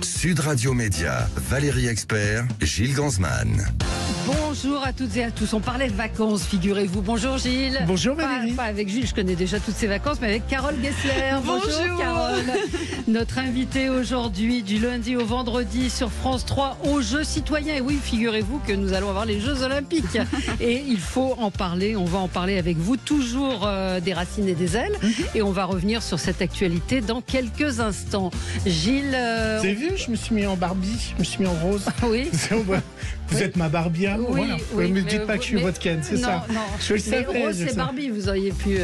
Sud Radio Média, Valérie Expert, Gilles Gansman. Bonjour à toutes et à tous. On parlait vacances, figurez-vous. Bonjour Gilles. Bonjour Valérie. Pas avec Gilles, je connais déjà toutes ses vacances, mais avec Carole Gessler. Bonjour Carole. Notre invitée aujourd'hui, du lundi au vendredi sur France 3, aux Jeux citoyens. Et oui, figurez-vous que nous allons avoir les Jeux Olympiques. Et il faut en parler. On va en parler avec vous, toujours des racines et des ailes. Et on va revenir sur cette actualité dans quelques instants. Gilles. Vous avez vu, je me suis mis en Barbie, je me suis mis en rose. Oui. Vous êtes ma Barbie à moi. Oui, Voilà. oui, Ne me dites pas que je suis votre Ken, c'est ça. Non, je le savais. Mais rose, c'est Barbie. Vous auriez pu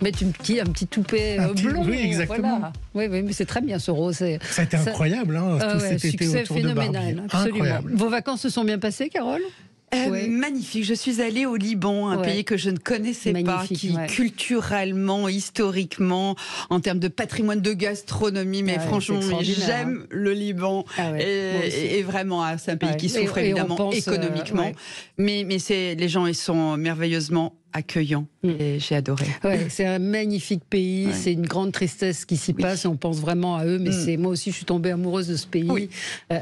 mettre un petit toupet blond. Oui, exactement. Voilà. Oui, mais c'est très bien ce rose. Ça a été incroyable, tout cet été autour de Barbie. Absolument. Incroyable. Vos vacances se sont bien passées, Carole ? Magnifique. Je suis allée au Liban, un pays que je ne connaissais pas, qui culturellement, historiquement, en termes de patrimoine de gastronomie, mais franchement, j'aime le Liban. Et vraiment, c'est un pays qui souffre évidemment économiquement. Mais les gens, ils sont merveilleusement accueillant et j'ai adoré. C'est un magnifique pays, c'est une grande tristesse qui s'y passe, on pense vraiment à eux, mais moi aussi je suis tombée amoureuse de ce pays,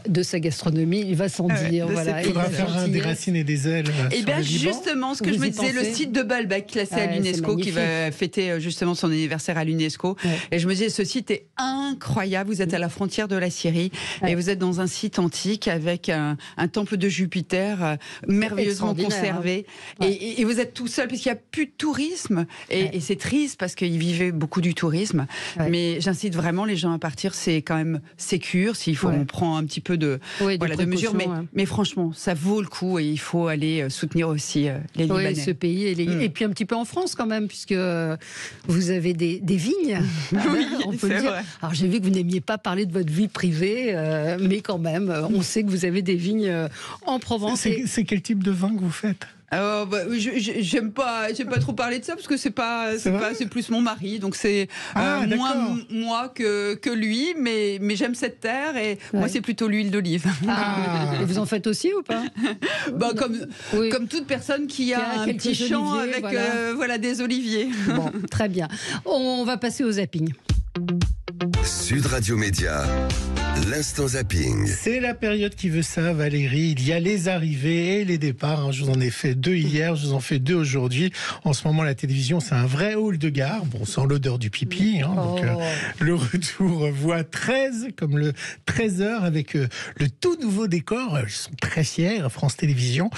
de sa gastronomie, il va sans dire. Il faudra faire des racines et des ailes. Et bien justement, ce que je me disais, le site de Baalbek classé à l'UNESCO, qui va fêter justement son anniversaire à l'UNESCO, et je me disais, ce site est incroyable, vous êtes à la frontière de la Syrie, et vous êtes dans un site antique avec un temple de Jupiter merveilleusement conservé, et vous êtes tout seul, parce qu'il n'y a plus de tourisme et c'est triste parce qu'ils vivaient beaucoup du tourisme, mais j'incite vraiment les gens à partir, c'est quand même sécure, s'il faut on prend un petit peu de mesures, mais franchement ça vaut le coup et il faut aller soutenir aussi les Libanais. Ce pays et puis un petit peu en France quand même, puisque vous avez des vignes, on peut le dire. Vrai. Alors j'ai vu que vous n'aimiez pas parler de votre vie privée, mais quand même on sait que vous avez des vignes en Provence. C'est quel type de vin que vous faites ? J'aime pas trop parler de ça parce que c'est plus mon mari, donc c'est moins moi que lui, mais j'aime cette terre et moi c'est plutôt l'huile d'olive. Et vous en faites aussi ou pas? Comme toute personne qui a un petit champ avec des oliviers. Bon, très bien. On va passer au zapping. Sud Radio Média, l'instant zapping. C'est la période qui veut ça, Valérie. Il y a les arrivées et les départs. Je vous en ai fait 2 hier, je vous en fais 2 aujourd'hui. En ce moment, la télévision, c'est un vrai hall de gare. Bon, sans l'odeur du pipi. Donc, le retour voit 13, comme le 13h, avec le tout nouveau décor. Ils sont très fiers, France Télévisions,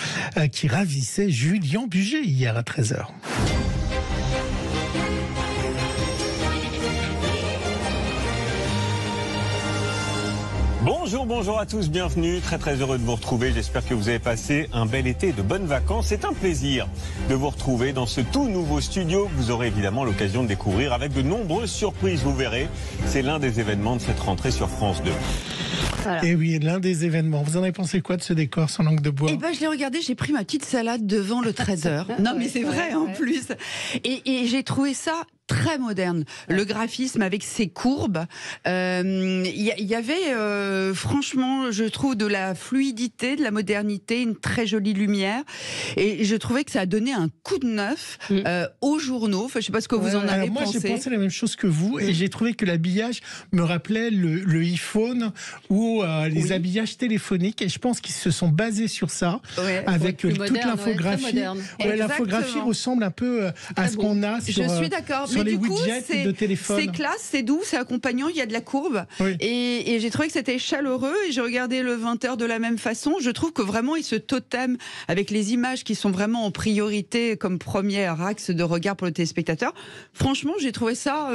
qui ravissait Julien Buget hier à 13h. Bonjour à tous, bienvenue, très heureux de vous retrouver, j'espère que vous avez passé un bel été et de bonnes vacances. C'est un plaisir de vous retrouver dans ce tout nouveau studio que vous aurez évidemment l'occasion de découvrir avec de nombreuses surprises, vous verrez. C'est l'un des événements de cette rentrée sur France 2. Voilà. Et oui, l'un des événements. Vous en avez pensé quoi de ce décor sans langue de bois? Je l'ai regardé, j'ai pris ma petite salade devant le 13h. Non mais c'est vrai en plus. Et j'ai trouvé ça très moderne. Le graphisme avec ses courbes. Il y avait franchement, je trouve, de la fluidité, de la modernité, une très jolie lumière. Et je trouvais que ça a donné un coup de neuf aux journaux. Enfin, je ne sais pas ce que vous en avez pensé. Moi, j'ai pensé la même chose que vous. Et j'ai trouvé que l'habillage me rappelait le iPhone ou les habillages téléphoniques. Et je pense qu'ils se sont basés sur ça, avec toute l'infographie. L'infographie ressemble un peu à ce qu'on a sur, je suis d'accord. sur les widgets de téléphone. C'est classe, c'est doux, c'est accompagnant, il y a de la courbe. Et j'ai trouvé que c'était chaleureux. Et j'ai regardé le 20h de la même façon. Je trouve que vraiment, il se totem avec les images qui sont vraiment en priorité comme premier axe de regard pour le téléspectateur. Franchement, j'ai trouvé ça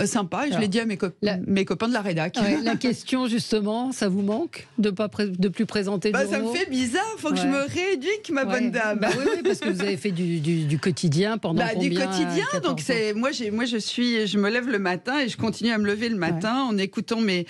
sympa. Et je l'ai dit à mes copains de la rédac. La question, justement, ça vous manque de plus présenter le Ça me fait bizarre, il faut que je me rééduque, ma bonne dame. Oui, parce que vous avez fait du quotidien pendant combien? Du quotidien, donc moi je me lève le matin et je continue à me lever le matin en écoutant mes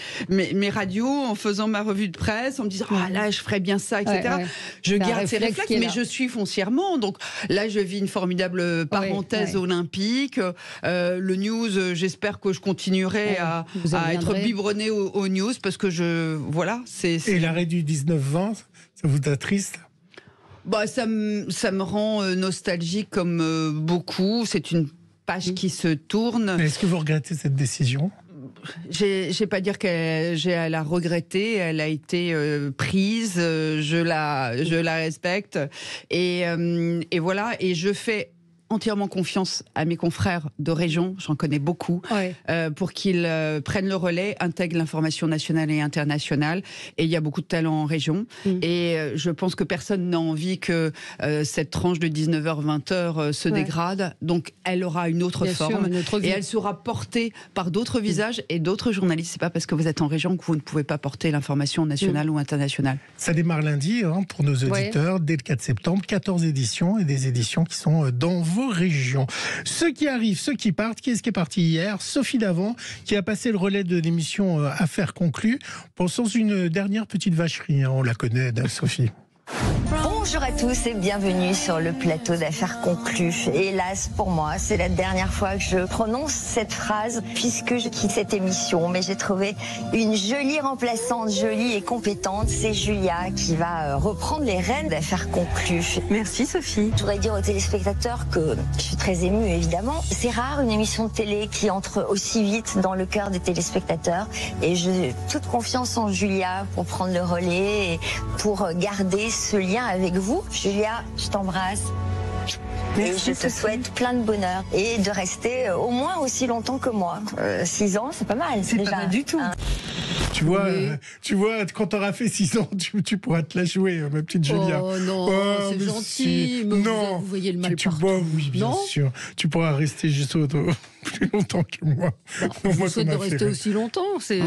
radios, en faisant ma revue de presse, en me disant là je ferais bien ça, etc. Je garde ces réflexes, mais je suis foncièrement. Donc là je vis une formidable parenthèse olympique. Le news, j'espère que je continuerai à être biberonnée aux news parce que Et l'arrêt du 19-20, ça vous attriste? Ça me rend nostalgique comme beaucoup. C'est une page qui se tourne. Est-ce que vous regrettez cette décision? j'ai pas à dire qu'elle a regretté, elle a été prise, je la respecte et voilà, et je fais entièrement confiance à mes confrères de région, j'en connais beaucoup, pour qu'ils prennent le relais, intègrent l'information nationale et internationale. Et il y a beaucoup de talent en région. Et je pense que personne n'a envie que cette tranche de 19h-20h se dégrade. Donc elle aura une autre forme. Une autre vie. Et elle sera portée par d'autres visages et d'autres journalistes. C'est pas parce que vous êtes en région que vous ne pouvez pas porter l'information nationale ou internationale. Ça démarre lundi pour nos auditeurs, dès le 4 septembre. 14 éditions et des éditions qui sont dans vos régions. Ceux qui arrivent, ceux qui partent, qui est-ce qui est parti hier? Sophie Davant, qui a passé le relais de l'émission Affaires conclues, pensons une dernière petite vacherie. On la connaît, Sophie. Bonjour à tous et bienvenue sur le plateau d'Affaires conclues. Et hélas, pour moi, c'est la dernière fois que je prononce cette phrase puisque je quitte cette émission. Mais j'ai trouvé une jolie remplaçante, jolie et compétente. C'est Julia qui va reprendre les rênes d'Affaires conclues. Merci Sophie. Je voudrais dire aux téléspectateurs que je suis très émue évidemment. C'est rare une émission de télé qui entre aussi vite dans le cœur des téléspectateurs. Et j'ai toute confiance en Julia pour prendre le relais et pour garder ce lien avec vous. Julia, je t'embrasse. Et je te souhaite plein de bonheur et de rester au moins aussi longtemps que moi. 6 ans, c'est pas mal. C'est pas mal du tout. Tu vois, quand t'auras fait 6 ans, tu pourras te la jouer, ma petite Julia. Oh non, c'est gentil. Si. Mais non, vous voyez le mal partout. Oui, bien sûr. Tu pourras rester juste plus longtemps que moi. Je vous souhaite de rester aussi longtemps. C'est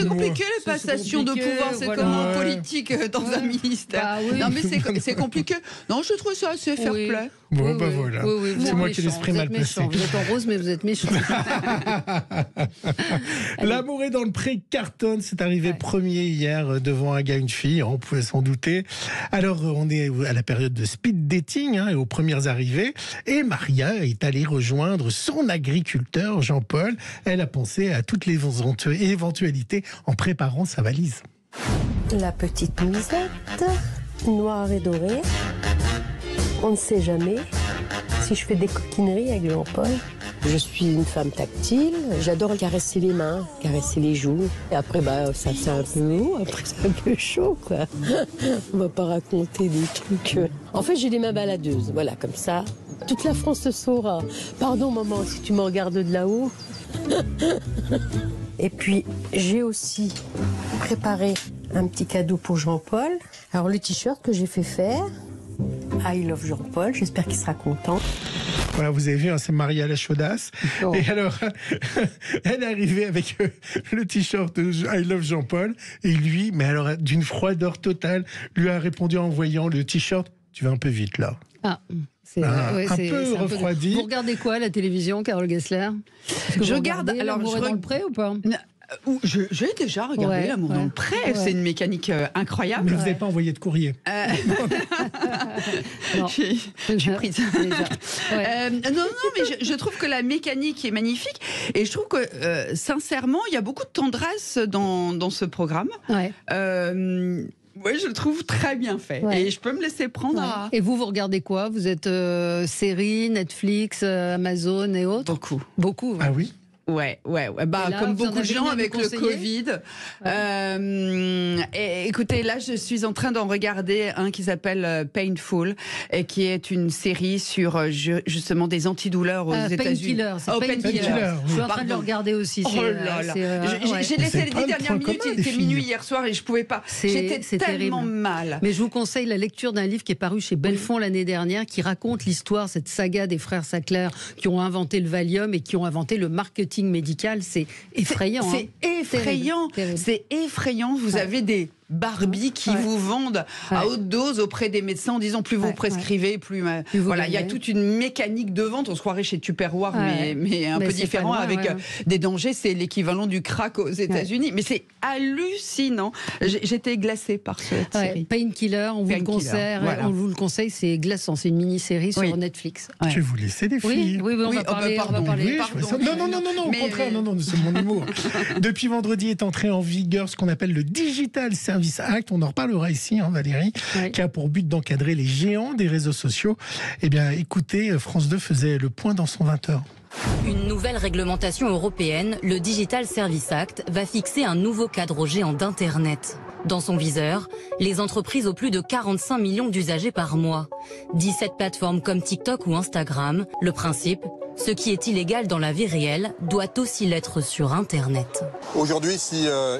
compliqué les passations de pouvoir, c'est comme en politique dans un ministère. Bah, oui. Non mais c'est compliqué. Non, je trouve ça assez fair play. Bon, voilà. C'est moi qui l'esprit mal placé. Vous êtes en rose, mais vous êtes méchant. L'amour est dans le pré cartonne. C'est arrivé premier hier devant un gars, une fille. On pouvait s'en douter. Alors, on est à la période de speed dating et aux premières arrivées. Et Maria est allée rejoindre son agriculteur, Jean-Paul. Elle a pensé à toutes les éventualités en préparant sa valise. La petite musette, noire et dorée. On ne sait jamais si je fais des coquineries avec Jean-Paul. Je suis une femme tactile, j'adore caresser les mains, caresser les joues. Et après, ça c'est un peu haut, après c'est un peu chaud, quoi. On va pas raconter des trucs. En fait, j'ai les mains baladeuses, voilà, comme ça. Toute la France le saura. Pardon, maman, si tu me regardes de là-haut. Et puis, j'ai aussi préparé un petit cadeau pour Jean-Paul. Alors, le t-shirt que j'ai fait faire. I love Jean-Paul, j'espère qu'il sera content. Voilà, vous avez vu, c'est Maria la chaudasse. Oh. Et alors, elle est arrivée avec le t-shirt de I love Jean-Paul. Et lui, mais alors d'une froideur totale, lui a répondu en voyant le t-shirt. Tu vas un peu vite là. Ah. Un peu refroidi. Vous regardez quoi à la télévision, Carole Gessler? Je regarde. Alors, L'amour est dans le pré ou pas? J'ai déjà regardé L'amour dans le pré. C'est une mécanique incroyable. Mais vous n'avez pas envoyé de courrier. Non, je suis prise. Non, mais je trouve que la mécanique est magnifique. Et je trouve que, sincèrement, il y a beaucoup de tendresse dans ce programme. Oui, je le trouve très bien fait. Ouais. Et je peux me laisser prendre à... Et vous regardez quoi? Vous êtes séries, Netflix, Amazon et autres? Beaucoup. Ah oui? Ouais. Là, comme beaucoup de gens avec le Covid. Écoutez, là, je suis en train d'en regarder un qui s'appelle Painful, et qui est une série sur justement des antidouleurs aux États-Unis. Painkiller. Je suis en train de le regarder aussi. Oh là là. J'ai laissé les 10 dernières minutes. Il était minuit hier soir et je pouvais pas. J'étais tellement mal. Mais je vous conseille la lecture d'un livre qui est paru chez Belfond l'année dernière, qui raconte l'histoire, cette saga des frères Sackler qui ont inventé le Valium et qui ont inventé le marketing médical. C'est effrayant. C'est effrayant. Terrible. C'est effrayant. Vous avez des Barbie qui vous vendent à haute dose auprès des médecins en disant plus vous prescrivez, plus voilà, il y a toute une mécanique de vente. On se croirait chez Tupperware, mais un peu différent, avec des dangers. C'est l'équivalent du crack aux États-Unis. Mais c'est hallucinant. J'étais glacée par cette série. Painkiller, on vous le conseille, c'est glaçant. C'est une mini-série sur Netflix. Je vais vous laisser les filles. Oui, on va parler. Non, au contraire, non, c'est mon humour. Depuis vendredi est entré en vigueur ce qu'on appelle le Digital Service Services Act, on en reparlera ici, Valérie, qui a pour but d'encadrer les géants des réseaux sociaux. Eh bien, écoutez, France 2 faisait le point dans son 20h. Une nouvelle réglementation européenne, le Digital Services Act, va fixer un nouveau cadre aux géants d'Internet. Dans son viseur, les entreprises aux plus de 45 millions d'usagers par mois. 17 plateformes comme TikTok ou Instagram. Le principe, ce qui est illégal dans la vie réelle doit aussi l'être sur Internet. Aujourd'hui,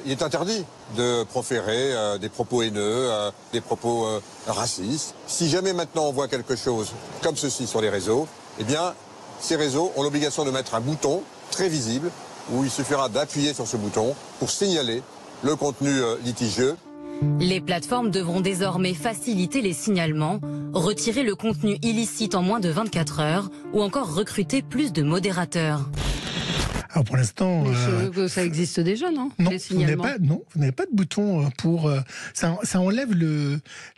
il est interdit de proférer des propos haineux, des propos racistes. Si jamais maintenant on voit quelque chose comme ceci sur les réseaux, eh bien, ces réseaux ont l'obligation de mettre un bouton très visible où il suffira d'appuyer sur ce bouton pour signaler le contenu litigieux. Les plateformes devront désormais faciliter les signalements, retirer le contenu illicite en moins de 24 heures ou encore recruter plus de modérateurs. Alors pour l'instant, ça existe déjà, non? Non, les signalements. vous n'avez pas de bouton pour ça enlève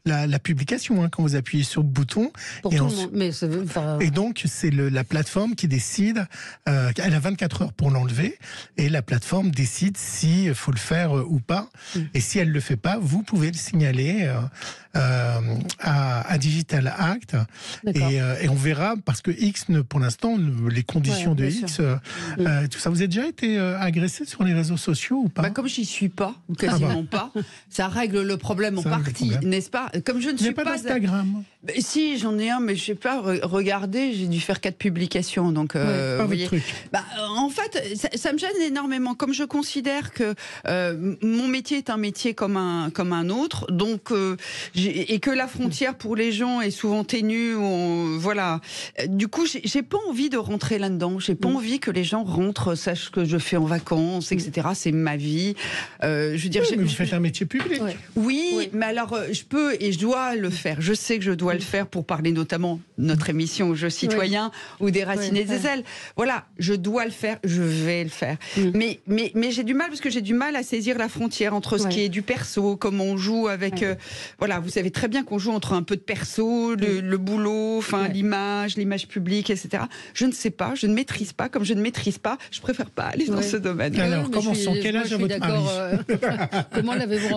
la publication quand vous appuyez sur le bouton. Pour tout le monde. Mais et donc c'est la plateforme qui décide. Elle a 24 heures pour l'enlever et la plateforme décide s'il faut le faire ou pas. Et si elle le fait pas, vous pouvez le signaler à Digital Act. Et on verra parce que X, pour l'instant, les conditions de X, tout ça. Vous avez déjà été agressé sur les réseaux sociaux ou pas? Comme j'y suis pas, ou quasiment pas, ça règle le problème en partie, n'est-ce pas? Comme je ne suis pas d'Instagram. Si, j'en ai un, mais je sais pas regarder. J'ai dû faire 4 publications, donc pas vous voyez. Truc. En fait, ça me gêne énormément. Comme je considère que mon métier est un métier comme un autre, donc et que la frontière pour les gens est souvent ténue. Voilà. Du coup, j'ai pas envie de rentrer là-dedans. J'ai pas envie que les gens rentrent, sachent que je fais en vacances, etc. C'est ma vie. Je veux dire, mais vous faites un métier public. Oui, mais alors je peux et je dois le faire. Je sais que je dois le faire pour parler notamment de notre émission Jeux citoyens ou des Racines et des ailes. Voilà, je dois le faire, je vais le faire. Mais j'ai du mal parce que j'ai du mal à saisir la frontière entre ce qui est du perso, comment on joue avec. Voilà, vous savez très bien qu'on joue entre un peu de perso, le boulot, enfin l'image publique, etc. Je ne sais pas, je ne maîtrise pas. Comme je ne maîtrise pas, je préfère pas aller dans ce domaine. Alors, commençons. Quel âge a votre mari? Comment l'avez-vous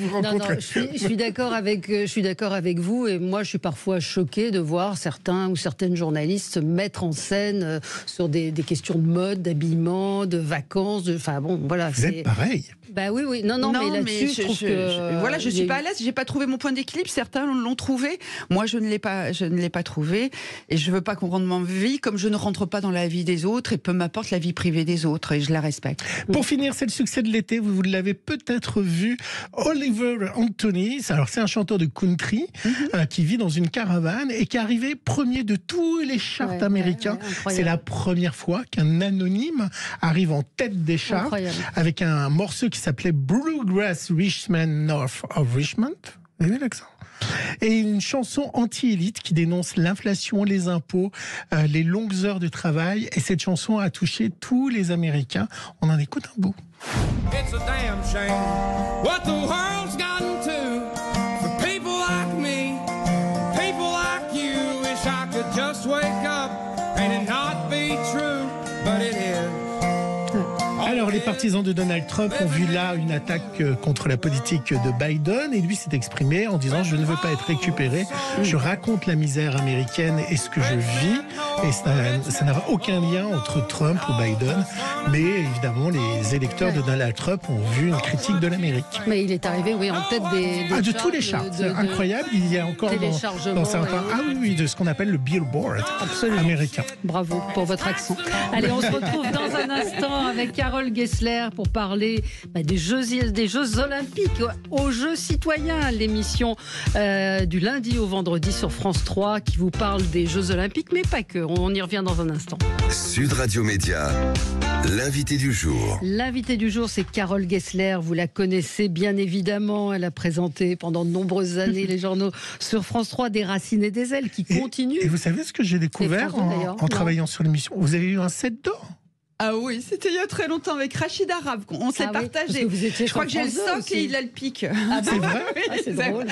rencontré? Je suis d'accord avec vous, et moi je suis parfois choquée de voir certains ou certaines journalistes se mettre en scène sur des questions de mode, d'habillement, de vacances, enfin bon, voilà. Vous êtes pareil. Bah oui, non, mais là-dessus, je trouve que... Voilà, je suis pas à l'aise, j'ai pas trouvé mon point d'équilibre, certains l'ont trouvé, moi je ne l'ai pas trouvé, et je veux pas qu'on rentre dans ma vie, comme je ne rentre pas dans la vie des autres, et peu m'importe la vie privée des autres, et je la respecte. Pour finir, c'est le succès de l'été, vous l'avez peut-être vu, Oliver Anthony, alors c'est un chanteur de country qui vit dans une caravane et qui est arrivé premier de tous les charts américains. C'est la première fois qu'un anonyme arrive en tête des charts avec un morceau qui s'appelait Bluegrass Richmond North of Richmond. Vous avez l'accent? Et une chanson anti-élite qui dénonce l'inflation, les impôts, les longues heures de travail. Et cette chanson a touché tous les Américains. On en écoute un bout. It's a damn shame what the world's gotten to for people like me, people like you. Wish I could just wake up and it not be true, but it is. Alors, les partisans de Donald Trump ont vu là une attaque contre la politique de Biden et lui s'est exprimé en disant « Je ne veux pas être récupéré, je raconte la misère américaine et ce que je vis ». Et ça n'a aucun lien entre Trump ou Biden, mais évidemment, les électeurs de Donald Trump ont vu une critique de l'Amérique. Mais il est arrivé, en tête des de tous les charts. C'est incroyable, il y a encore dans certains... de ce qu'on appelle le Billboard américain. Bravo pour votre accent. Allez, on se retrouve dans un instant avec Carole Gessler pour parler des Jeux Olympiques aux Jeux citoyens, l'émission du lundi au vendredi sur France 3 qui vous parle des Jeux Olympiques, mais pas que. On y revient dans un instant. Sud Radio Média, l'invité du jour. L'invité du jour, c'est Carole Gessler. Vous la connaissez bien évidemment. Elle a présenté pendant de nombreuses années les journaux sur France 3 des Racines et des ailes qui continuent. Et vous savez ce que j'ai découvert en travaillant sur l'émission? Vous avez eu un 7 d'or? Ah oui, c'était il y a très longtemps avec Rachid Arabe. On s'est partagé. Je crois que j'ai le soc et il a le pic. Ah c'est vrai? C'est drôle.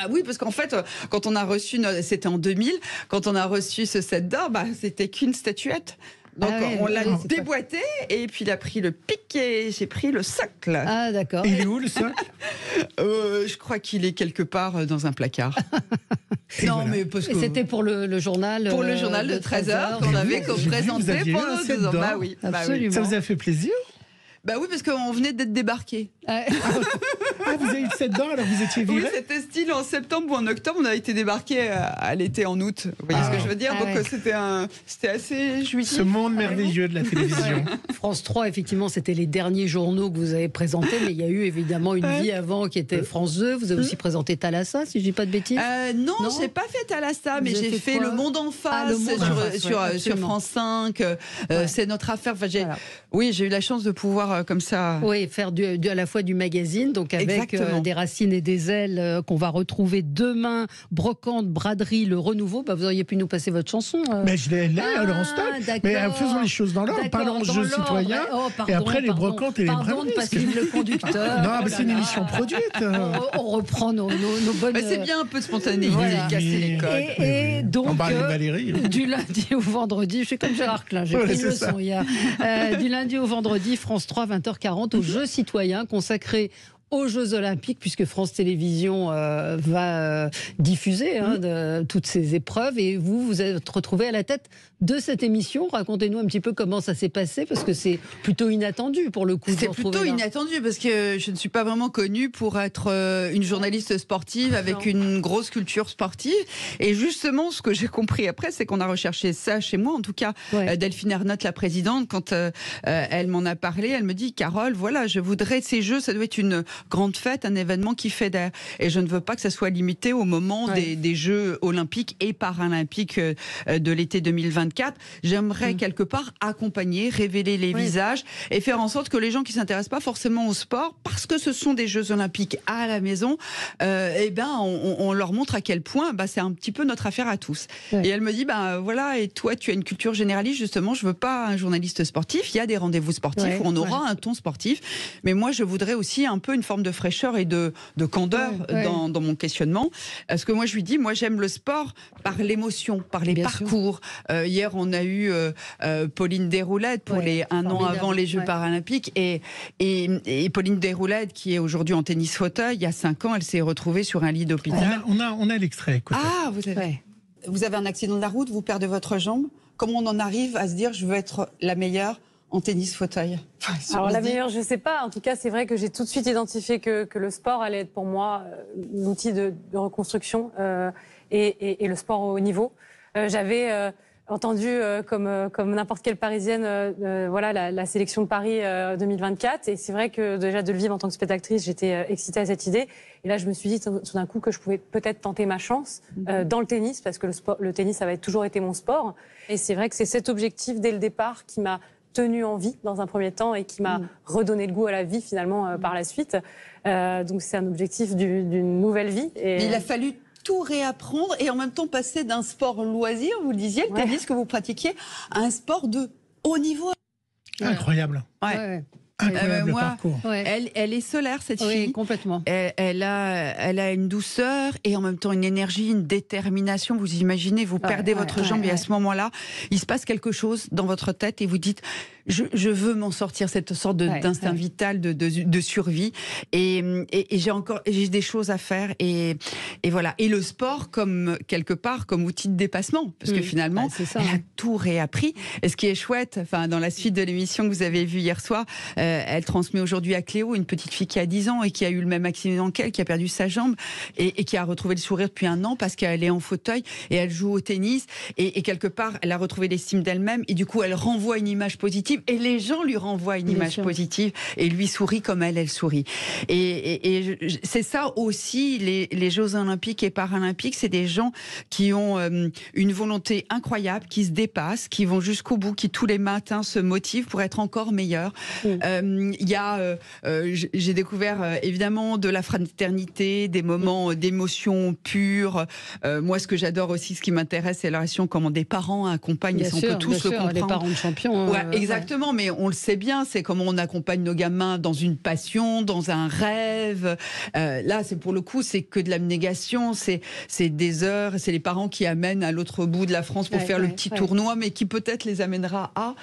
Oui, parce qu'en fait, quand on a reçu, c'était en 2000, quand on a reçu ce 7 d'or, c'était qu'une statuette. Donc on l'a déboîté et puis il a pris le pic et j'ai pris le socle. Ah d'accord. Il est où le socle? Je crois qu'il est quelque part dans un placard. Non, voilà. mais parce que C'était pour le journal. Pour le journal de 13h qu'on avait présenté pour nos 2 ans. Bah oui, absolument. Ça vous a fait plaisir? Bah oui, parce qu'on venait d'être débarqués. Ah, vous avez eu 7 dents, alors vous étiez viré? Oui, c'était style en septembre ou en octobre. On a été débarqués à l'été, en août. Vous voyez ce que je veux dire? Donc c'était assez jouissif. Ce monde merveilleux de la télévision. France 3, effectivement, c'était les derniers journaux que vous avez présentés, mais il y a eu évidemment une vie avant qui était France 2. Vous avez aussi présenté Thalassa, si je ne dis pas de bêtises. Non, je n'ai pas fait Thalassa, mais j'ai fait Le Monde en face sur France 5. C'est notre affaire. Enfin, oui, j'ai eu la chance de pouvoir comme ça. Oui, faire à la fois du magazine, donc avec des racines et des ailes qu'on va retrouver demain, brocante, braderie, le renouveau. Bah, vous auriez pu nous passer votre chanson. Mais je l'ai alors en stock. Mais faisons les choses dans l'ordre. Parlons de jeux citoyens. Et après les brocantes et les braderies. Pardon de passer le conducteur. Non, mais c'est une émission produite. On reprend nos bonnes. C'est bien un peu de spontanéité, casser les codes. Et donc, Valérie. Du lundi au vendredi, je suis comme Gérard Klein, j'ai pris une leçon hier. Du lundi au vendredi, France 3, 20h40, aux Jeux citoyens consacrés aux Jeux Olympiques, puisque France Télévisions va diffuser toutes ces épreuves. Et vous êtes retrouvé à la tête de cette émission. Racontez-nous un petit peu comment ça s'est passé, parce que c'est plutôt inattendu pour le coup. C'est plutôt inattendu, parce que je ne suis pas vraiment connue pour être une journaliste sportive avec une grosse culture sportive. Et justement, ce que j'ai compris après, c'est qu'on a recherché ça chez moi, en tout cas. Delphine Ernotte, la présidente, quand elle m'en a parlé, elle me dit: Carole, voilà, je voudrais ces Jeux, ça doit être une grande fête, un événement qui fédère. Et je ne veux pas que ça soit limité au moment des Jeux olympiques et paralympiques de l'été 2024. J'aimerais quelque part accompagner, révéler les visages et faire en sorte que les gens qui ne s'intéressent pas forcément au sport, parce que ce sont des Jeux olympiques à la maison, on leur montre à quel point c'est un petit peu notre affaire à tous. Et elle me dit: voilà, et toi tu as une culture généraliste, justement, je ne veux pas un journaliste sportif, il y a des rendez-vous sportifs où on aura un ton sportif, mais moi je voudrais aussi un peu une forme de fraîcheur et de candeur dans mon questionnement. Parce que moi je lui dis, moi j'aime le sport par l'émotion, par les parcours. Hier on a eu Pauline Desroulettes pour les 1 an avant les Jeux paralympiques, et Pauline Desroulettes, qui est aujourd'hui en tennis fauteuil, il y a 5 ans elle s'est retrouvée sur un lit d'hôpital. On a l'extrait, écoutez. Ah, vous avez un accident de la route, vous perdez votre jambe. Comment on en arrive à se dire: je veux être la meilleure en tennis fauteuil? Alors la meilleure, je ne sais pas. En tout cas, c'est vrai que j'ai tout de suite identifié que le sport allait être pour moi l'outil de reconstruction et le sport au haut niveau. J'avais entendu, comme n'importe quelle Parisienne, la sélection de Paris 2024. Et c'est vrai que déjà de le vivre en tant que spectatrice, j'étais excitée à cette idée. Et là, je me suis dit tout d'un coup que je pouvais peut-être tenter ma chance dans le tennis, parce que le tennis, ça avait toujours été mon sport. Et c'est vrai que c'est cet objectif dès le départ qui m'a tenue en vie dans un premier temps et qui m'a redonné le goût à la vie finalement par la suite. Donc c'est un objectif d'une nouvelle vie. Et il a fallu tout réapprendre et en même temps passer d'un sport loisir, vous le disiez, le tennis que vous pratiquiez, à un sport de haut niveau. Incroyable. Incroyable parcours. Elle est solaire, cette fille. Oui, complètement. Elle a une douceur et en même temps une énergie, une détermination. Vous imaginez, vous perdez votre jambe et à ce moment-là, il se passe quelque chose dans votre tête et vous dites: je veux m'en sortir, cette sorte d'instinct vital de survie. Et j'ai des choses à faire. Et voilà. Et le sport, quelque part, comme outil de dépassement. Parce que finalement, elle a tout réappris. Et ce qui est chouette, dans la suite de l'émission que vous avez vue hier soir, elle transmet aujourd'hui à Cléo, une petite fille qui a 10 ans et qui a eu le même accident qu'elle, qui a perdu sa jambe et qui a retrouvé le sourire depuis 1 an parce qu'elle est en fauteuil et elle joue au tennis. Et quelque part, elle a retrouvé l'estime d'elle-même et du coup, elle renvoie une image positive et les gens lui renvoient une image positive et lui sourit comme elle sourit. Et c'est ça aussi, les Jeux Olympiques et Paralympiques, c'est des gens qui ont une volonté incroyable, qui se dépassent, qui vont jusqu'au bout, qui tous les matins se motivent pour être encore meilleurs. J'ai découvert évidemment de la fraternité, des moments d'émotion pure. Moi, ce que j'adore aussi, ce qui m'intéresse, c'est la relation, comment des parents accompagnent, et on peut tous le comprendre. Les parents de champions. Exactement. Exactement, mais on le sait bien, c'est comment on accompagne nos gamins dans une passion, dans un rêve. Là, c'est pour le coup, c'est que de l'abnégation, c'est des heures, c'est les parents qui amènent à l'autre bout de la France pour faire le petit tournoi, mais qui peut-être les amènera à...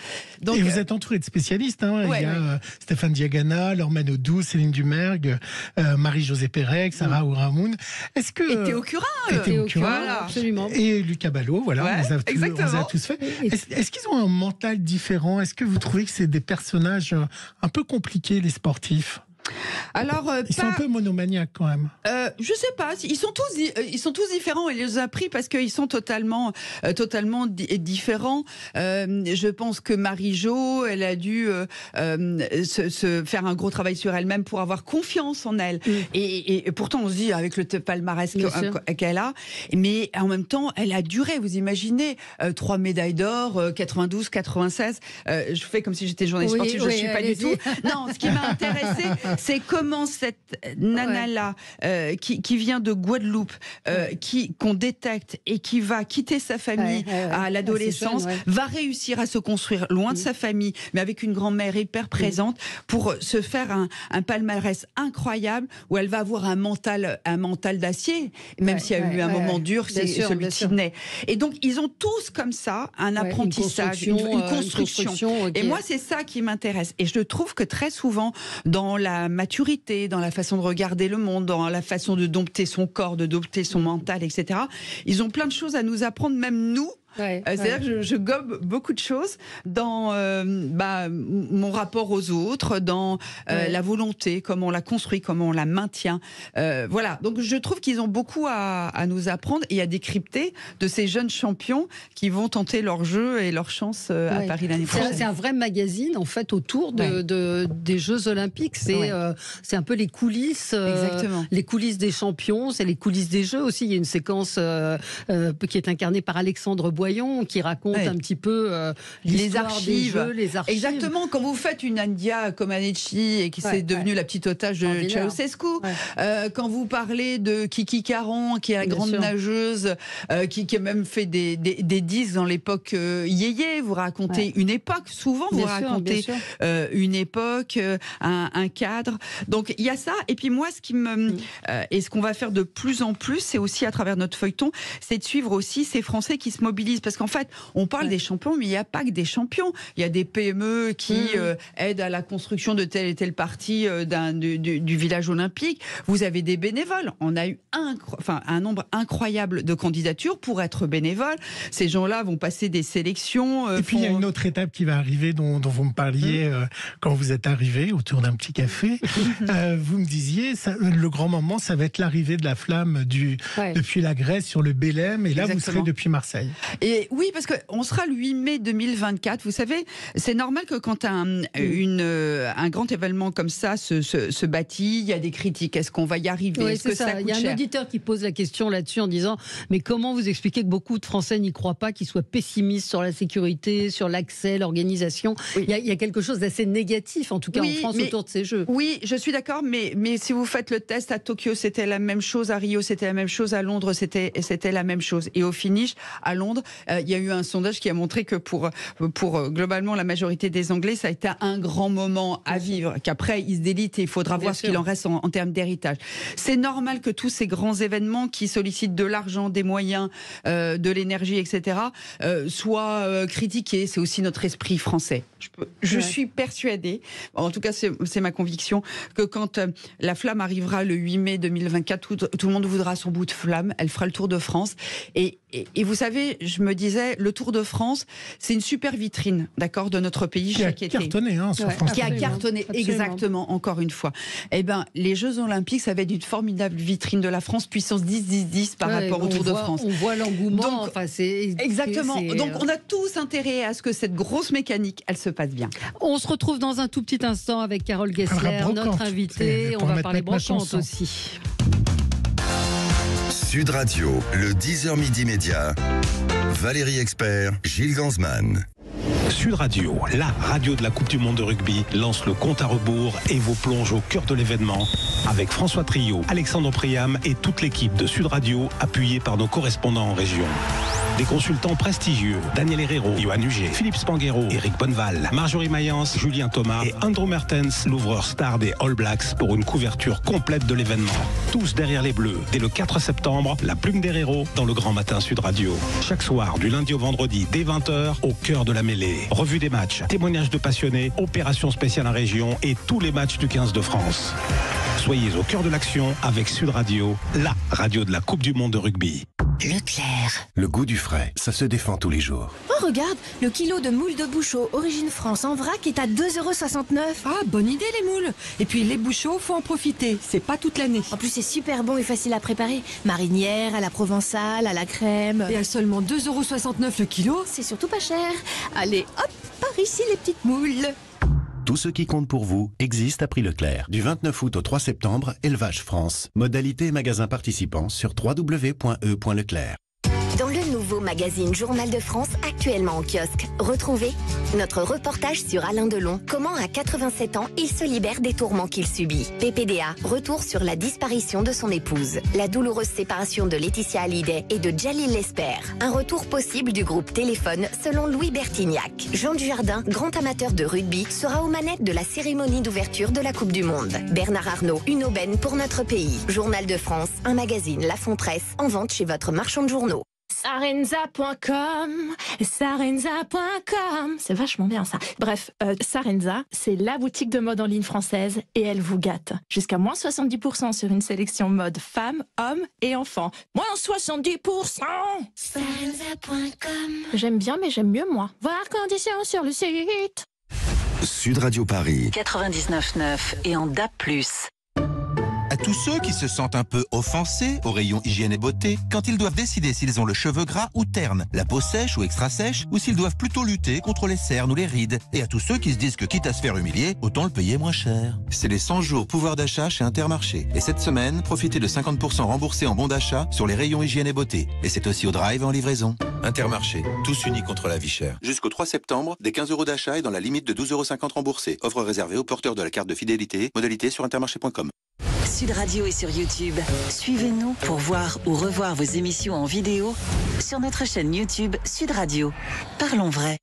Donc, et vous êtes entouré de spécialistes, hein. Il y a Stéphane Diagana, Laure Manodou, Céline Dumergue, Marie-Josée Pérec, Sarah Ouramoun. Est-ce que... Et Théo Curin. Voilà, absolument. Et Lucas Ballot, voilà, on les a tous fait. Est-ce qu'ils ont un mental différent? Est-ce que vous trouvez que c'est des personnages un peu compliqués, les sportifs? Alors, ils sont un peu monomaniaques quand même. Je sais pas. Ils sont tous différents. Il les a pris parce qu'ils sont totalement différents. Je pense que Marie-Jo, elle a dû se faire un gros travail sur elle-même pour avoir confiance en elle. Et pourtant, on se dit avec le palmarès qu'elle a, mais en même temps, elle a duré. Vous imaginez 3 médailles d'or, 92, 96. Je fais comme si j'étais journaliste sportive. Je suis pas du tout. Non, ce qui m'a intéressée, c'est comment cette nana-là, qui vient de Guadeloupe, qu'on détecte et qui va quitter sa famille à l'adolescence, va réussir à se construire loin de sa famille, mais avec une grand-mère hyper présente, pour se faire un palmarès incroyable, où elle va avoir un mental d'acier, même s'il y a eu un moment dur, c'est celui de Sydney. Et donc, ils ont tous comme ça un apprentissage, une construction. Et moi, c'est ça qui m'intéresse. Et je trouve que très souvent, dans la maturité, dans la façon de regarder le monde, dans la façon de dompter son corps, de dompter son mental, etc. Ils ont plein de choses à nous apprendre, même nous. C'est-à-dire que je gobe beaucoup de choses dans mon rapport aux autres, dans la volonté, comment on la construit, comment on la maintient. Voilà, donc je trouve qu'ils ont beaucoup à nous apprendre et à décrypter de ces jeunes champions qui vont tenter leur jeu et leur chance à Paris l'année prochaine. C'est un vrai magazine en fait autour des Jeux Olympiques. C'est un peu les coulisses, les coulisses des champions, c'est les coulisses des Jeux aussi. Il y a une séquence qui est incarnée par Alexandre Boyon qui raconte un petit peu l'histoire des Jeux, les archives. Exactement, quand vous faites une Andia Comaneci et qui s'est devenue la petite otage de Ceausescu, quand vous parlez de Kiki Caron, qui est la grande nageuse, qui a même fait des disques dans l'époque yéyé, vous racontez une époque, souvent vous racontez une époque, un cadre. Donc il y a ça, et puis moi ce qui me... et ce qu'on va faire de plus en plus, c'est aussi à travers notre feuilleton, c'est de suivre aussi ces Français qui se mobilisent, parce qu'en fait, on parle des champions, mais il n'y a pas que des champions. Il y a des PME qui aident à la construction de telle et telle partie du village olympique. Vous avez des bénévoles. On a eu un nombre incroyable de candidatures pour être bénévoles. Ces gens-là vont passer des sélections. Et puis il y a une autre étape qui va arriver dont vous me parliez quand vous êtes arrivé autour d'un petit café. Vous me disiez, le grand moment, ça va être l'arrivée de la flamme depuis la Grèce sur le Bélem, et là vous serez depuis Marseille. Et oui, parce qu'on sera le 8 mai 2024. Vous savez, c'est normal que quand un grand événement comme ça se bâtit, il y a des critiques. Est-ce qu'on va y arriver? Est-ce que ça coûte cher? Il y a un auditeur qui pose la question là-dessus en disant mais comment vous expliquez que beaucoup de Français n'y croient pas, qu'ils soient pessimistes sur la sécurité, sur l'accès, l'organisation? Il y a quelque chose d'assez négatif, en tout cas en France, autour de ces Jeux. Oui, je suis d'accord, mais si vous faites le test à Tokyo, c'était la même chose, à Rio, c'était la même chose, à Londres, c'était la même chose. Et au finish, à Londres, il y a eu un sondage qui a montré que pour globalement la majorité des Anglais, ça a été un grand moment à vivre, qu'après ils se délitent et il faudra voir ce qu'il en reste en termes d'héritage. C'est normal que tous ces grands événements qui sollicitent de l'argent, des moyens, de l'énergie, etc., soient critiqués. C'est aussi notre esprit français. Je suis persuadée, en tout cas c'est ma conviction, que quand la flamme arrivera le 8 mai 2024, tout le monde voudra son bout de flamme, elle fera le Tour de France. Et vous savez, je me disais, le Tour de France, c'est une super vitrine, d'accord, de notre pays chaque été. Qui a cartonné, exactement, encore une fois. Eh bien, les Jeux Olympiques, ça va être une formidable vitrine de la France, puissance 10-10-10 par rapport au Tour de France. On voit l'engouement. Exactement. Donc, on a tous intérêt à ce que cette grosse mécanique, elle se passe bien. On se retrouve dans un tout petit instant avec Carole Gessler, notre invitée. On va parler brocante aussi. Sud Radio, le 10h midi média. Valérie Expert, Gilles Gansman. Sud Radio, la radio de la Coupe du Monde de rugby, lance le compte à rebours et vous plonge au cœur de l'événement avec François Trio, Alexandre Priam et toute l'équipe de Sud Radio, appuyée par nos correspondants en région. Des consultants prestigieux, Daniel Herrero, Johan Huget, Philippe Spanghero, Eric Bonneval, Marjorie Mayence, Julien Thomas et Andrew Mertens, l'ouvreur star des All Blacks, pour une couverture complète de l'événement. Tous derrière les Bleus. Dès le 4 septembre, la plume d'Herrero dans le Grand Matin Sud Radio. Chaque soir, du lundi au vendredi, dès 20h, au cœur de la mêlée. Revue des matchs, témoignages de passionnés, opérations spéciales en région et tous les matchs du 15 de France. Soyez au cœur de l'action avec Sud Radio, la radio de la Coupe du Monde de rugby. Leclerc. Le goût du frais, ça se défend tous les jours. Oh regarde, le kilo de moules de Bouchot, origine France en vrac est à 2,69 €. Ah, bonne idée les moules. Et puis les Bouchots, faut en profiter, c'est pas toute l'année. En plus c'est super bon et facile à préparer. Marinière, à la provençale, à la crème. Et à seulement 2,69 € le kilo. C'est surtout pas cher. Allez, hop, par ici les petites moules. Tout ce qui compte pour vous existe à prix Leclerc. Du 29 août au 3 septembre, Élevage France. Modalité et magasins participants sur www.e.leclerc. Dans le nouveau magazine Journal de France, actuellement en kiosque, retrouvez notre reportage sur Alain Delon. Comment à 87 ans, il se libère des tourments qu'il subit. PPDA, retour sur la disparition de son épouse. La douloureuse séparation de Laetitia Hallyday et de Djalil Lesper. Un retour possible du groupe Téléphone selon Louis Bertignac. Jean Dujardin, grand amateur de rugby, sera aux manettes de la cérémonie d'ouverture de la Coupe du Monde. Bernard Arnault, une aubaine pour notre pays. Journal de France, un magazine La Fontresse, en vente chez votre marchand de journaux. Sarenza.com, Sarenza.com, c'est vachement bien ça. Bref, Sarenza, c'est la boutique de mode en ligne française et elle vous gâte. Jusqu'à moins 70% sur une sélection mode femmes, hommes et enfants. Moins 70%. Sarenza.com. J'aime bien mais j'aime mieux moi. Voir conditions sur le site. Sud Radio Paris 99.9 et en DAB+. À tous ceux qui se sentent un peu offensés au rayon hygiène et beauté quand ils doivent décider s'ils ont le cheveu gras ou terne, la peau sèche ou extra sèche, ou s'ils doivent plutôt lutter contre les cernes ou les rides. Et à tous ceux qui se disent que quitte à se faire humilier, autant le payer moins cher. C'est les 100 jours pouvoir d'achat chez Intermarché. Et cette semaine, profitez de 50% remboursés en bon d'achat sur les rayons hygiène et beauté. Et c'est aussi au drive et en livraison. Intermarché, tous unis contre la vie chère. Jusqu'au 3 septembre, des 15 € d'achat et dans la limite de 12,50 € remboursés. Offre réservée aux porteurs de la carte de fidélité. Modalité sur intermarché.com. Sud Radio est sur YouTube. Suivez-nous pour voir ou revoir vos émissions en vidéo sur notre chaîne YouTube Sud Radio. Parlons vrai.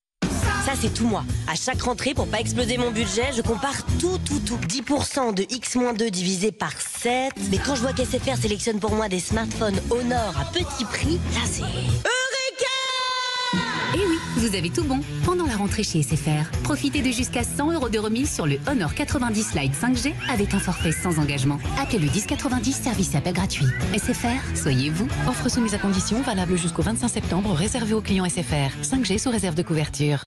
Ça, c'est tout moi. À chaque rentrée, pour pas exploser mon budget, je compare tout. 10% de X-2 divisé par 7. Mais quand je vois qu'SFR sélectionne pour moi des smartphones Honor à petit prix, là, c'est... Eh oui, vous avez tout bon. Pendant la rentrée chez SFR, profitez de jusqu'à 100 € de remise sur le Honor 90 Lite 5G avec un forfait sans engagement. Appelez le 1090, service appel gratuit. SFR, soyez vous. Offre soumise à condition, valable jusqu'au 25 septembre, réservé aux clients SFR. 5G sous réserve de couverture.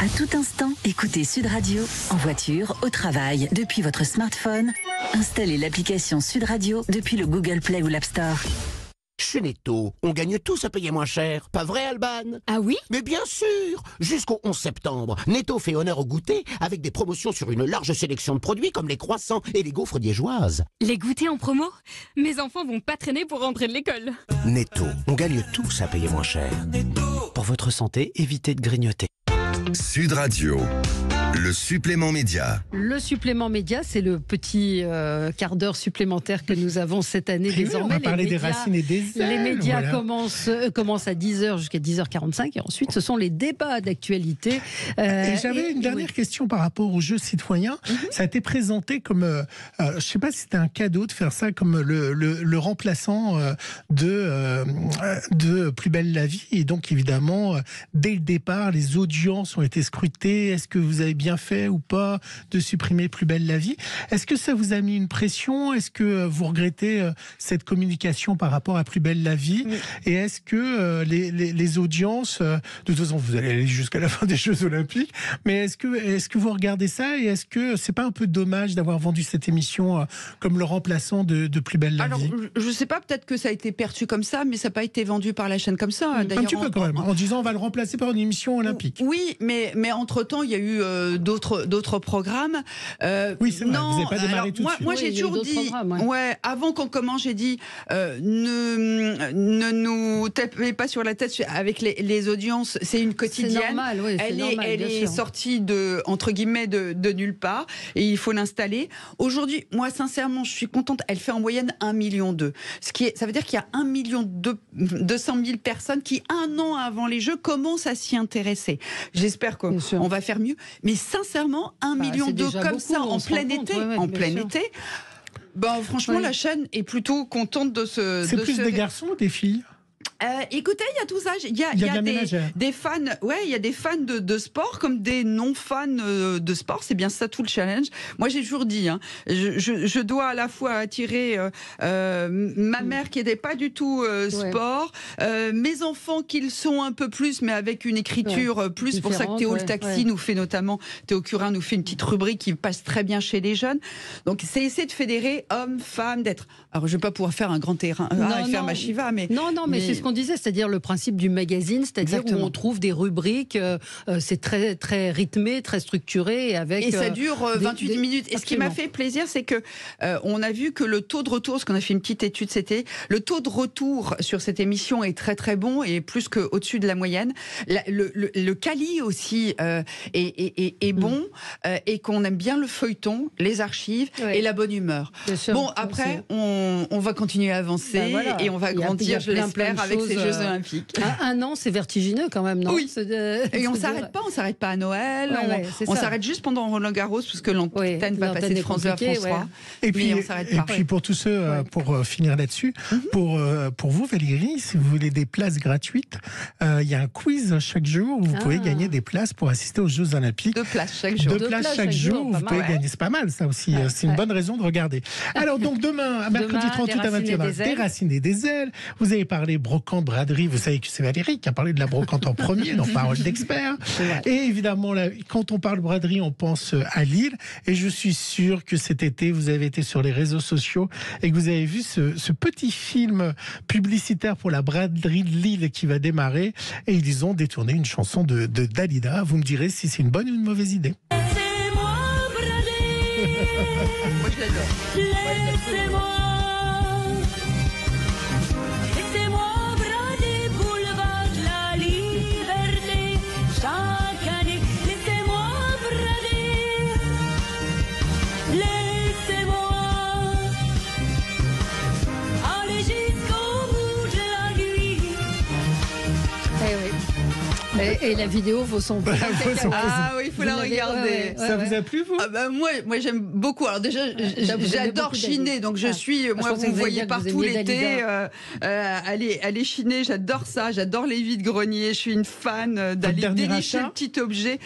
À tout instant, écoutez Sud Radio, en voiture, au travail, depuis votre smartphone. Installez l'application Sud Radio depuis le Google Play ou l'App Store. Chez Netto, on gagne tous à payer moins cher. Pas vrai, Alban? Ah oui? Mais bien sûr! Jusqu'au 11 septembre, Netto fait honneur au goûter avec des promotions sur une large sélection de produits comme les croissants et les gaufres liégeoises. Les goûters en promo? Mes enfants vont pas traîner pour rentrer de l'école. Netto, on gagne tous à payer moins cher. Pour votre santé, évitez de grignoter. Sud Radio, le supplément média. Le supplément média, c'est le petit quart d'heure supplémentaire que nous avons cette année désormais. On va parler des racines et des ailes. Les médias voilà. commencent à 10h jusqu'à 10h45 et ensuite ce sont les débats d'actualité. Et j'avais une dernière question par rapport aux jeux citoyens. Ça a été présenté comme, je ne sais pas si c'était un cadeau de faire ça, comme le remplaçant de Plus belle la vie. Et donc évidemment, dès le départ, les audiences ont été scrutées. Est-ce que vous avez bien fait ou pas de supprimer Plus belle la vie? Est-ce que ça vous a mis une pression? Est-ce que vous regrettez cette communication par rapport à Plus belle la vie? Et est-ce que les audiences, de toute façon vous allez aller jusqu'à la fin des Jeux Olympiques, mais est-ce que vous regardez ça et est-ce que c'est pas un peu dommage d'avoir vendu cette émission comme le remplaçant de Plus belle la vie? Je sais pas, peut-être que ça a été perçu comme ça, mais ça n'a pas été vendu par la chaîne comme ça. Un petit peu quand même, en disant on va le remplacer par une émission olympique. Oui, mais entre-temps, il y a eu d'autres programmes. Oui, c'est vrai, vous n'avez pas démarré tout de suite. Moi, j'ai toujours dit, avant qu'on commence, j'ai dit, ne nous tapez pas sur la tête avec les audiences. C'est une quotidienne. C'est normal, oui, elle est sortie entre guillemets de nulle part et il faut l'installer. Aujourd'hui, moi, sincèrement, je suis contente. Elle fait en moyenne 1,2 million. Ça veut dire qu'il y a 1,2 million personnes qui, un an avant les Jeux, commencent à s'y intéresser. J'espère qu'on va faire mieux. Mais sincèrement, 1,2 million comme ça, en plein été, franchement, la chaîne est plutôt contente de ce... C'est plus des garçons ou des filles ? Écoutez, il y a tout ça. Il y a des fans, il y a des fans de sport comme des non-fans de sport. C'est bien ça tout le challenge. Moi, j'ai toujours dit, je dois à la fois attirer ma mère qui n'était pas du tout sport, mes enfants qui le sont un peu plus, mais avec une écriture plus. C'est pour ça que Théo le taxi nous fait notamment, Théo Curin nous fait une petite rubrique qui passe très bien chez les jeunes. Donc, c'est essayer de fédérer hommes, femmes, d'être. Alors, je ne vais pas pouvoir faire un grand terrain et faire ma Shiva, mais mais c'est ce qu'on disait, c'est-à-dire le principe du magazine, c'est-à-dire où on trouve des rubriques, c'est très, très rythmé, très structuré. Et ça dure 28 minutes. Et ce qui m'a fait plaisir, c'est que on a vu que le taux de retour, parce qu'on a fait une petite étude, c'était le taux de retour sur cette émission est très très bon et plus qu'au-dessus de la moyenne. Le quali aussi est bon et qu'on aime bien le feuilleton, les archives et la bonne humeur. Bon, après, on va continuer à avancer et on va grandir, je l'espère, avec ces Jeux Olympiques. Un an, c'est vertigineux quand même, non? Oui. Et on s'arrête pas à Noël. On s'arrête juste pendant Roland-Garros parce que l'antenne va passer de France 2 à France 3. Et puis, pour tous ceux, pour finir là-dessus, pour vous, Valérie, si vous voulez des places gratuites, il y a un quiz chaque jour où vous pouvez gagner des places pour assister aux Jeux Olympiques. 2 places chaque jour. 2 places chaque jour, vous pouvez gagner. C'est pas mal, ça aussi. C'est une bonne raison de regarder. Alors, donc demain, mercredi 38 à 21, des racines et des ailes. Vous avez parlé brocante, braderie. Vous savez que c'est Valérie qui a parlé de la brocante en premier, dans Parole d'expert. Et évidemment, quand on parle braderie, on pense à Lille. Et je suis sûr que cet été, vous avez été sur les réseaux sociaux et que vous avez vu ce petit film publicitaire pour la braderie de Lille qui va démarrer. Et ils ont détourné une chanson de Dalida. Vous me direz si c'est une bonne ou une mauvaise idée. Laissez-moi brader. Moi, je l'adore. Laissez-moi. Et la vidéo vaut son prix. Ah oui, il faut la regarder. Ça vous a plu, vous? Moi j'aime beaucoup. Alors déjà, j'adore chiner, donc je suis. Moi, vous me voyez partout l'été. Aller chiner, j'adore ça. J'adore les vides-greniers. Je suis une fan d'aller dénicher le petit objet.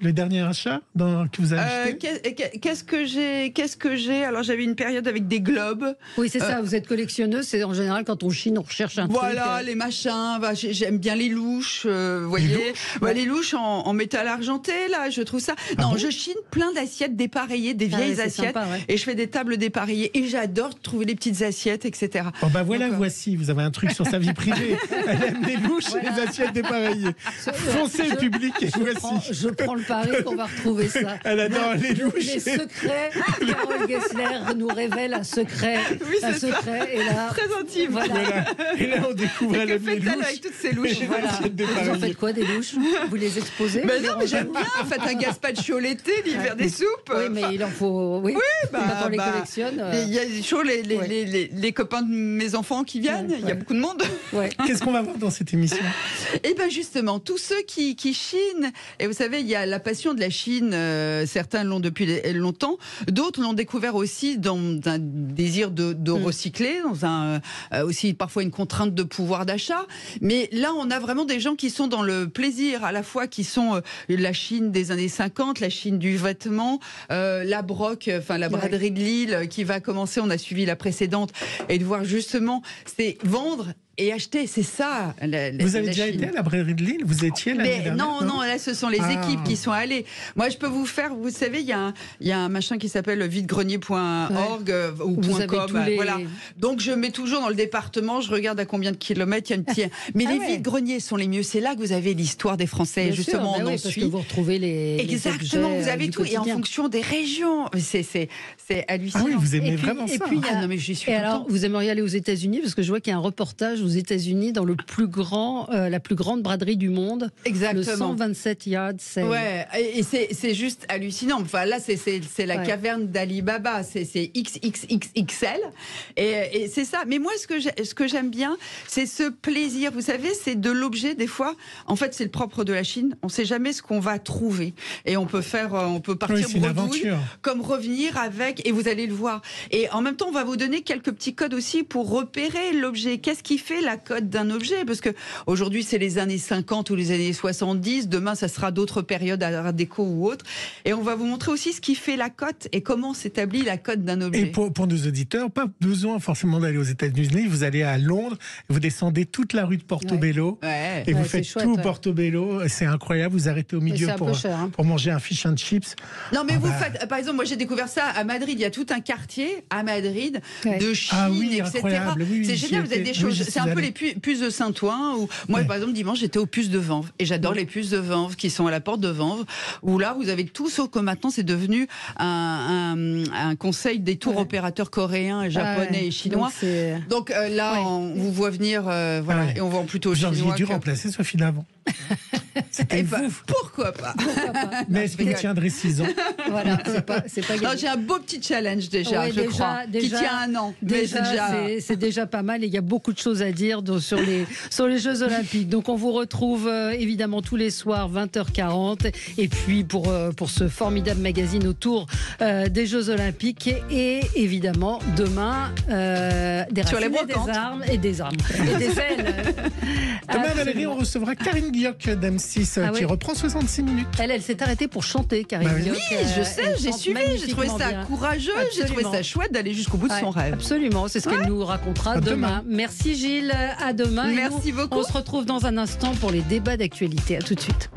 Le dernier achat que vous avez acheté? Qu'est-ce que j'ai? Alors j'avais une période avec des globes. Oui, c'est ça. Vous êtes collectionneuse. C'est en général quand on chine, on recherche un truc. Voilà, les machins. J'aime bien les louches. Vous voyez, les louches en métal argenté. Là, je trouve ça. Je chine plein d'assiettes dépareillées, des vieilles assiettes, sympa, et je fais des tables dépareillées. Et j'adore trouver les petites assiettes, etc. Voici. Vous avez un truc sur sa vie privée. Elle aime les louches et les assiettes dépareillées. Foncez le public et voici. Je prends le pari qu'on va retrouver ça. Elle adore les louches. Les secrets. Carole Gessler nous révèle un secret. Oui, c'est ça. Et là, très intime. Voilà. Et là, on découvre les louches. Avec toutes ces louches. Vous en faites quoi des louches? Vous les exposez? Non, mais j'aime bien. Faites un gazpacho l'été, l'hiver des soupes. Oui, mais il en faut. Oui, quand on les collectionne. Il y a toujours les copains de mes enfants qui viennent. Il y a beaucoup de monde. Qu'est-ce qu'on va voir dans cette émission? Eh bien, justement, tous ceux qui chinent. Et vous savez, il y a la passion de la Chine. Certains l'ont depuis longtemps. D'autres l'ont découvert aussi dans un désir de recycler, dans aussi parfois une contrainte de pouvoir d'achat. Mais là, on a vraiment des gens qui sont dans le plaisir, à la fois qui sont la Chine des années 50, la Chine du vêtement, la broc, la braderie de Lille qui va commencer, on a suivi la précédente, et de voir justement, c'est vendre et acheter. C'est ça. Vous avez déjà été à la Brairie de Lille? Vous étiez l'année dernière? Non, là, ce sont les équipes qui sont allées. Moi, je peux vous faire, vous savez, il y a un machin qui s'appelle videgrenier.org ou .com. Voilà. Donc, je mets toujours dans le département, je regarde à combien de kilomètres il y a une petite. Mais les vides-greniers sont les mieux. C'est là que vous avez l'histoire des Français. Bien justement, sûr, on en parce suit. que vous retrouvez les Exactement, objets, vous avez tout. Et en fonction des régions. C'est hallucinant. Ah oui, vous aimez vraiment ça. Puis, non, mais j'y suis. Et alors, vous aimeriez aller aux États-Unis parce que je vois qu'il y a un reportage aux États-Unis dans la plus grande braderie du monde. Exactement. Le 127 Yard Sale. Ouais, et c'est juste hallucinant. Enfin, là, c'est la caverne d'Alibaba. C'est XXXXL. Et c'est ça. Mais moi, ce que j'aime bien, c'est ce plaisir. Vous savez, c'est de l'objet. Des fois, en fait, c'est le propre de la Chine. On ne sait jamais ce qu'on va trouver. Et on peut partir bredouille, comme revenir avec. Et vous allez le voir. Et en même temps, on va vous donner quelques petits codes aussi pour repérer l'objet. Qu'est-ce qui fait la cote d'un objet? Parce que aujourd'hui, c'est les années 50 ou les années 70. Demain, ça sera d'autres périodes à Art déco ou autres. Et on va vous montrer aussi ce qui fait la cote et comment s'établit la cote d'un objet. Et pour nos auditeurs, pas besoin forcément d'aller aux États-Unis. Vous allez à Londres, vous descendez toute la rue de Portobello et vous faites tout Portobello. C'est incroyable. Vous arrêtez au milieu pour manger un fish and chips. Non, mais vous faites. Par exemple, moi, j'ai découvert ça à Madrid. Il y a tout un quartier à Madrid de Chine, etc. C'est génial. Vous avez des choses. C'est un peu les puces de Saint-Ouen. Moi, par exemple, dimanche, j'étais aux puces de Vanves. Et j'adore les puces de Vanves qui sont à la porte de Vanves. Où là, vous avez tout, sauf que maintenant, c'est devenu un conseil des tours opérateurs coréens, et japonais et chinois. Donc là, on vous voit venir. Voilà. Et on vend plutôt aux Chinois. J'ai dû remplacer Sophie Davant. C'était vous. Pourquoi pas? Mais est-ce que vous tiendrez 6 ans? Voilà, c'est pas gagné. J'ai un beau petit challenge déjà, je crois, qui tient 1 an. C'est déjà pas mal et il y a beaucoup de choses à dire sur les Jeux Olympiques. Donc on vous retrouve évidemment tous les soirs 20h40 et puis pour ce formidable magazine autour des Jeux Olympiques et évidemment demain des racines et des armes et des ailes. Demain Valérie, on recevra Karine Guilloc d'M6 qui reprend 66 minutes. Elle s'est arrêtée pour chanter, Karine Guilloc. Oui, je sais, j'ai suivi, j'ai trouvé ça courageux, j'ai trouvé ça chouette d'aller jusqu'au bout de son rêve. Absolument, c'est ce qu'elle nous racontera demain. Merci Gilles, à demain. Merci beaucoup. On se retrouve dans un instant pour les débats d'actualité. À tout de suite.